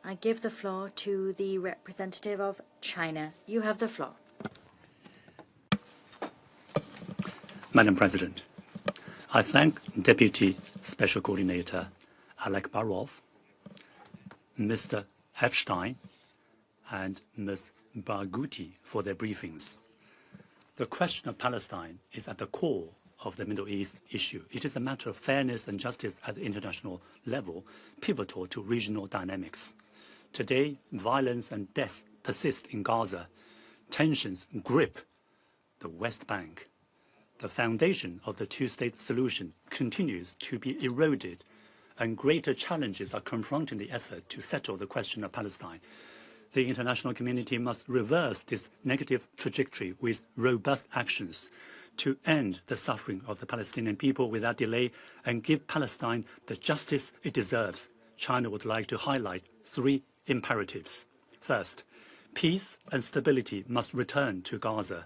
I give the floor to the representative of China. You have the floor. Madam President, I thank Deputy Special Coordinator Alek Barov, Mr. Epstein, and Ms. Barghouti for their briefings. The question of Palestine is at the core of the Middle East issue. It is a matter of fairness and justice at the international level, pivotal to regional dynamics. Today, violence and death persist in Gaza. Tensions grip the West Bank. The foundation of the two-state solution continues to be eroded, and greater challenges are confronting the effort to settle the question of Palestine. The international community must reverse this negative trajectory with robust actions to end the suffering of the Palestinian people without delay and give Palestine the justice it deserves. China would like to highlight three imperatives. First, peace and stability must return to Gaza.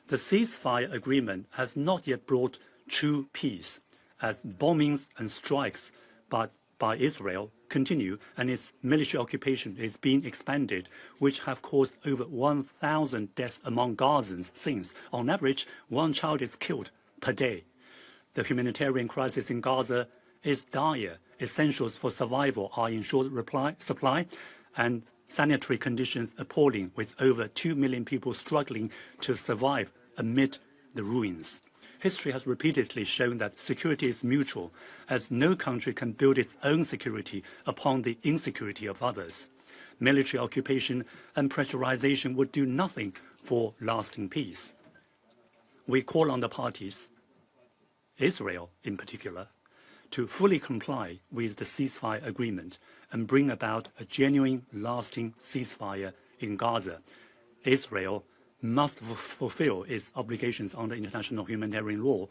The ceasefire agreement has not yet brought true peace, as bombings and strikes by Israel continue and its military occupation is being expanded, which have caused over 1,000 deaths among Gazans since, on average, one child is killed per day. The humanitarian crisis in Gaza is dire. Essentials for survival are in short supply, and sanitary conditions appalling, with over 2 million people struggling to survive amid the ruins. History has repeatedly shown that security is mutual, as no country can build its own security upon the insecurity of others. Military occupation and pressurization would do nothing for lasting peace. We call on the parties, Israel in particular, to fully comply with the ceasefire agreement and bring about a genuine, lasting ceasefire in Gaza. Israel must fulfill its obligations under international humanitarian law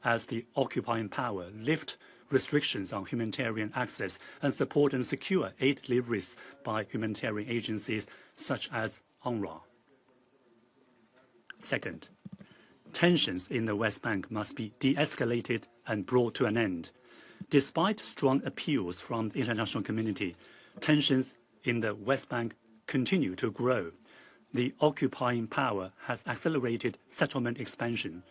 as the occupying power, lift restrictions on humanitarian access, and support and secure aid deliveries by humanitarian agencies such as UNRWA. Second, tensions in the West Bank must be de-escalated and brought to an end. Despite strong appeals from the international community, tensions in the West Bank continue to grow. The occupying power has accelerated settlement expansion,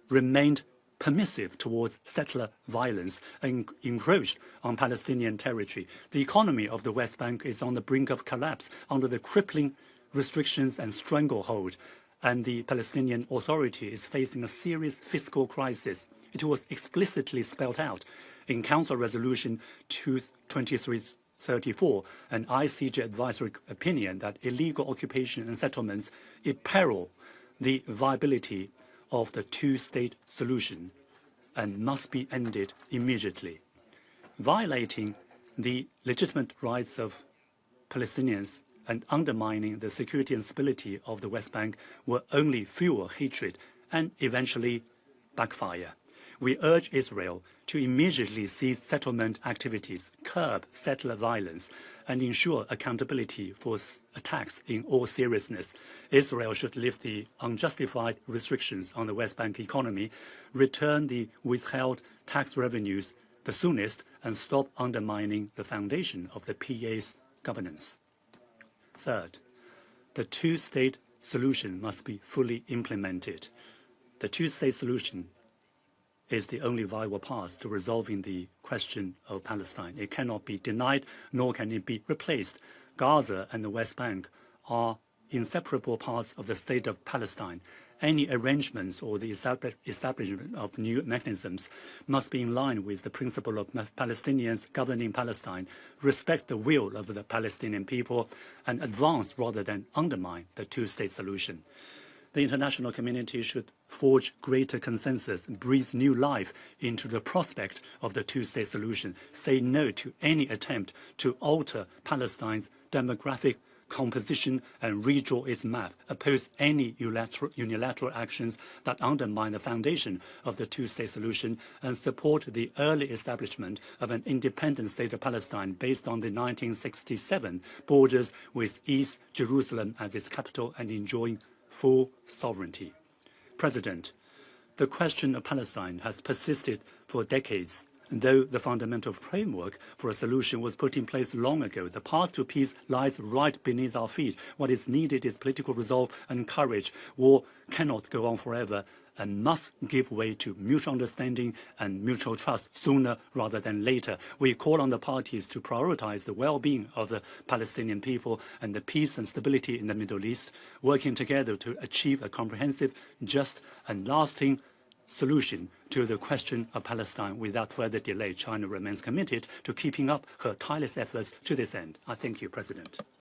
remained permissive towards settler violence, and encroached on Palestinian territory. The economy of the West Bank is on the brink of collapse under the crippling restrictions and stranglehold, and the Palestinian Authority is facing a serious fiscal crisis. It was explicitly spelled out in Council Resolution 2334, an ICJ advisory opinion that illegal occupation and settlements imperil the viability of the two-state solution and must be ended immediately. Violating the legitimate rights of Palestinians and undermining the security and stability of the West Bank will only fuel hatred and eventually backfire. We urge Israel to immediately cease settlement activities, curb settler violence, and ensure accountability for attacks in all seriousness. Israel should lift the unjustified restrictions on the West Bank economy, return the withheld tax revenues the soonest, and stop undermining the foundation of the PA's governance. Third, the two-state solution must be fully implemented. The two-state solution is the only viable path to resolving the question of Palestine. It cannot be denied, nor can it be replaced. Gaza and the West Bank are inseparable parts of the state of Palestine. Any arrangements or the establishment of new mechanisms must be in line with the principle of Palestinians governing Palestine, respect the will of the Palestinian people, and advance rather than undermine the two-state solution. The international community should forge greater consensus, breathe new life into the prospect of the two-state solution, say no to any attempt to alter Palestine's demographic composition and redraw its map, oppose any unilateral actions that undermine the foundation of the two-state solution, and support the early establishment of an independent state of Palestine based on the 1967 borders with East Jerusalem as its capital and enjoying full sovereignty. President, the question of Palestine has persisted for decades Though the fundamental framework for a solution was put in place long ago, the path to peace lies right beneath our feet. What is needed is political resolve and courage. War cannot go on forever and must give way to mutual understanding and mutual trust sooner rather than later. We call on the parties to prioritize the well-being of the Palestinian people and the peace and stability in the Middle East, working together to achieve a comprehensive, just and lasting solution to the question of Palestine. Without further delay, China remains committed to keeping up her tireless efforts to this end. I thank you, President.